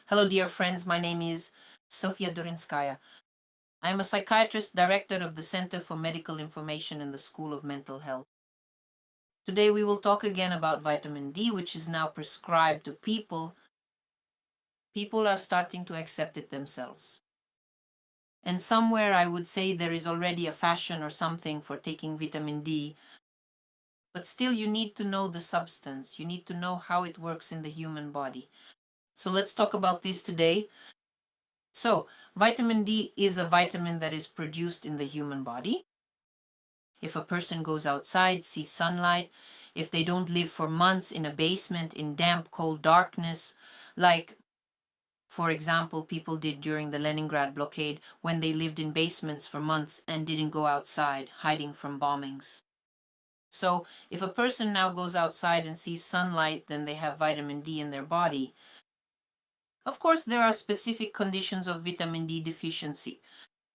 Hello, dear friends. My name is Sofya Dorinskaya. I am a psychiatrist, director of the Center for Medical Information in the School of Mental Health. Today, we will talk again about vitamin D, which is now prescribed to people. People are starting to accept it themselves. And somewhere, I would say there is already a fashion or something for taking vitamin D. But still, you need to know the substance. You need to know how it works in the human body. So let's talk about this today. So, vitamin D is a vitamin that is produced in the human body. If a person goes outside, sees sunlight, if they don't live for months in a basement in damp, cold darkness, like, for example, people did during the Leningrad blockade when they lived in basements for months and didn't go outside, hiding from bombings. So, if a person now goes outside and sees sunlight, then they have vitamin D in their body. Of course, there are specific conditions of vitamin D deficiency.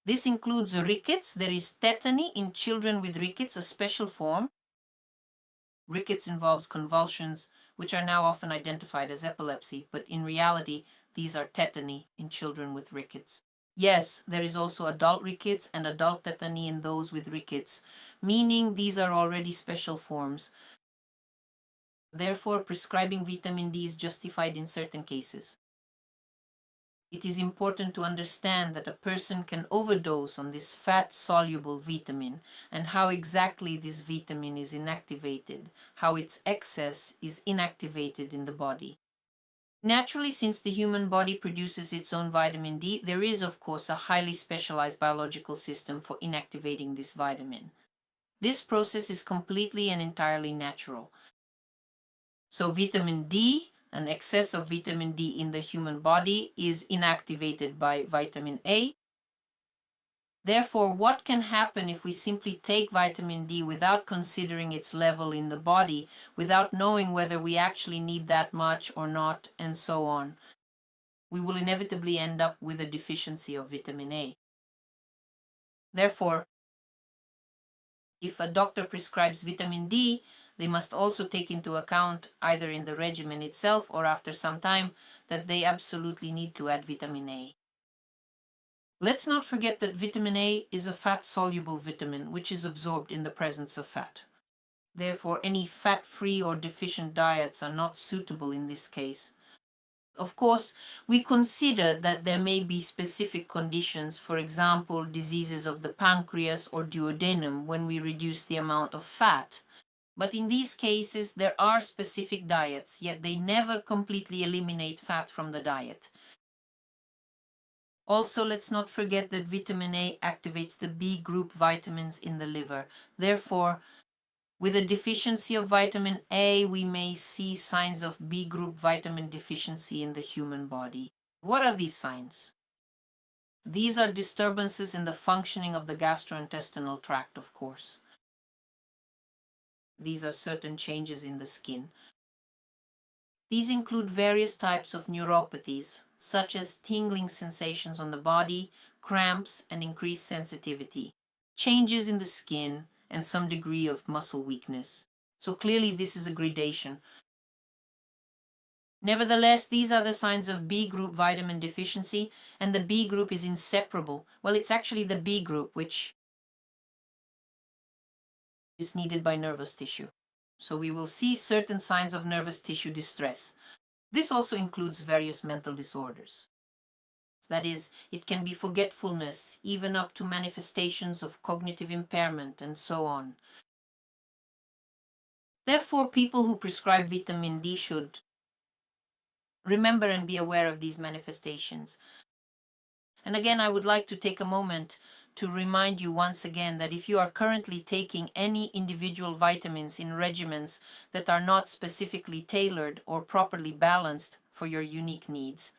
This includes rickets. There is tetany in children with rickets, a special form. Rickets involves convulsions, which are now often identified as epilepsy, but in reality, these are tetany in children with rickets. Yes, there is also adult rickets and adult tetany in those with rickets, meaning these are already special forms. Therefore, prescribing vitamin D is justified in certain cases. It is important to understand that a person can overdose on this fat-soluble vitamin and how exactly this vitamin is inactivated, how its excess is inactivated in the body. Naturally, since the human body produces its own vitamin D, there is, of course, a highly specialized biological system for inactivating this vitamin. This process is completely and entirely natural. So vitamin D, an excess of vitamin D in the human body, is inactivated by vitamin A. Therefore, what can happen if we simply take vitamin D without considering its level in the body, without knowing whether we actually need that much or not, and so on? We will inevitably end up with a deficiency of vitamin A. Therefore, if a doctor prescribes vitamin D, they must also take into account, either in the regimen itself or after some time, that they absolutely need to add vitamin A. Let's not forget that vitamin A is a fat-soluble vitamin which is absorbed in the presence of fat. Therefore, any fat-free or deficient diets are not suitable in this case. Of course, we consider that there may be specific conditions, for example, diseases of the pancreas or duodenum, when we reduce the amount of fat. But in these cases, there are specific diets, yet they never completely eliminate fat from the diet. Also, let's not forget that vitamin A activates the B group vitamins in the liver. Therefore, with a deficiency of vitamin A, we may see signs of B group vitamin deficiency in the human body. What are these signs? These are disturbances in the functioning of the gastrointestinal tract, of course. These are certain changes in the skin. These include various types of neuropathies, such as tingling sensations on the body, cramps, and increased sensitivity, changes in the skin, and some degree of muscle weakness. So clearly this is a gradation. Nevertheless, these are the signs of B group vitamin deficiency, and the B group is inseparable. Well, it's actually the B group which is needed by nervous tissue. So we will see certain signs of nervous tissue distress. This also includes various mental disorders. That is, it can be forgetfulness, even up to manifestations of cognitive impairment, and so on. Therefore, people who prescribe vitamin D should remember and be aware of these manifestations. And again, I would like to take a moment to remind you once again that if you are currently taking any individual vitamins in regimens that are not specifically tailored or properly balanced for your unique needs,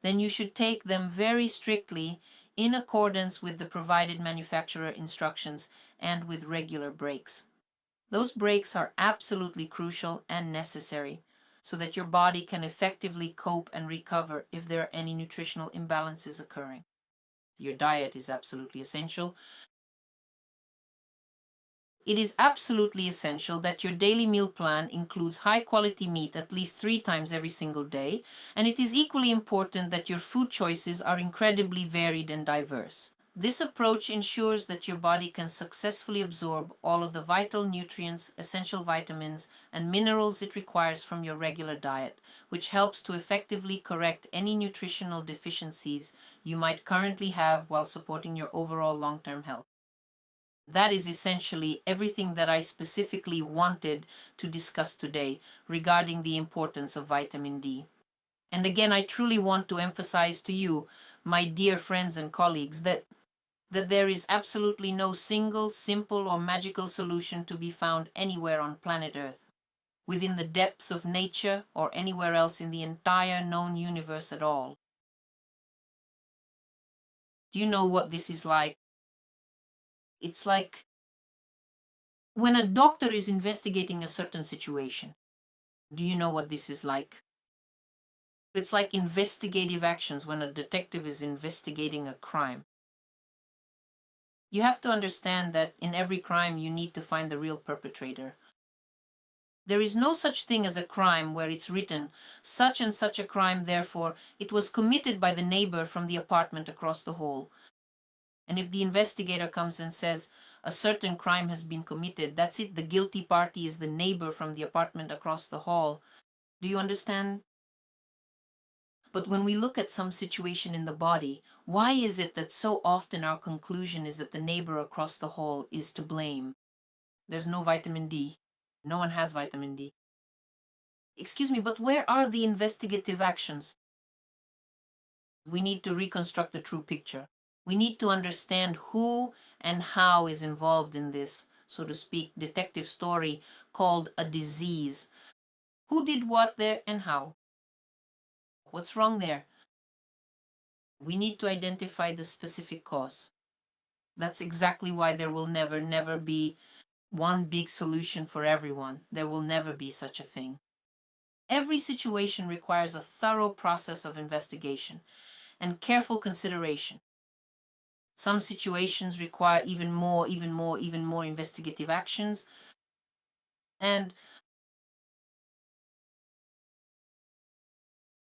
then you should take them very strictly in accordance with the provided manufacturer instructions and with regular breaks. Those breaks are absolutely crucial and necessary so that your body can effectively cope and recover if there are any nutritional imbalances occurring. Your diet is absolutely essential. It is absolutely essential that your daily meal plan includes high-quality meat at least 3 times every single day, and it is equally important that your food choices are incredibly varied and diverse. This approach ensures that your body can successfully absorb all of the vital nutrients, essential vitamins, and minerals it requires from your regular diet, which helps to effectively correct any nutritional deficiencies you might currently have while supporting your overall long-term health. That is essentially everything that I specifically wanted to discuss today regarding the importance of vitamin D. And again, I truly want to emphasize to you, my dear friends and colleagues, that there is absolutely no single, simple, or magical solution to be found anywhere on planet Earth, within the depths of nature, or anywhere else in the entire known universe at all. Do you know what this is like? It's like when a doctor is investigating a certain situation. Do you know what this is like? It's like investigative actions when a detective is investigating a crime. You have to understand that in every crime you need to find the real perpetrator. There is no such thing as a crime where it's written, such and such a crime, therefore, it was committed by the neighbor from the apartment across the hall. And if the investigator comes and says, a certain crime has been committed, that's it, the guilty party is the neighbor from the apartment across the hall. Do you understand? But when we look at some situation in the body, why is it that so often our conclusion is that the neighbor across the hall is to blame? There's no vitamin D. No one has vitamin D. Excuse me, but where are the investigative actions? We need to reconstruct the true picture. We need to understand who and how is involved in this, so to speak, detective story called a disease. Who did what there and how? What's wrong there? We need to identify the specific cause. That's exactly why there will never be one big solution for everyone. There will never be such a thing. Every situation requires a thorough process of investigation and careful consideration. Some situations require even more investigative actions, and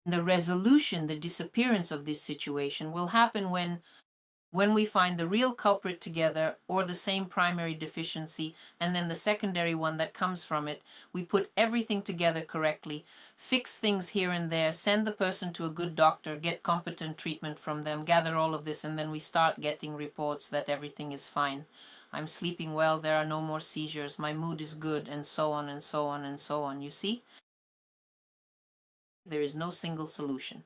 the resolution, the disappearance of this situation will happen when we find the real culprit together, or the same primary deficiency, and then the secondary one that comes from it. We put everything together correctly, fix things here and there, send the person to a good doctor, get competent treatment from them, gather all of this, and then we start getting reports that everything is fine. I'm sleeping well, there are no more seizures, my mood is good, and so on and so on and so on. You see? There is no single solution.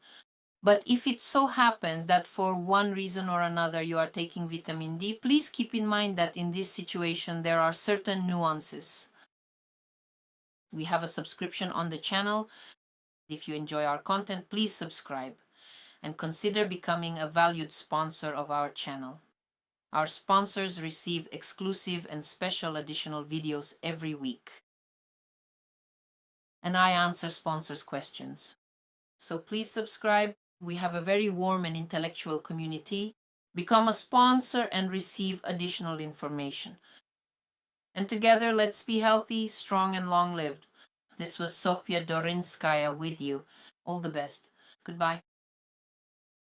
But if it so happens that for one reason or another you are taking vitamin D, please keep in mind that in this situation there are certain nuances. We have a subscription on the channel. If you enjoy our content, please subscribe and consider becoming a valued sponsor of our channel. Our sponsors receive exclusive and special additional videos every week. And I answer sponsors' questions. So please subscribe. We have a very warm and intellectual community. Become a sponsor and receive additional information. And together, let's be healthy, strong, and long-lived. This was Sofya Dorinskaya with you. All the best. Goodbye.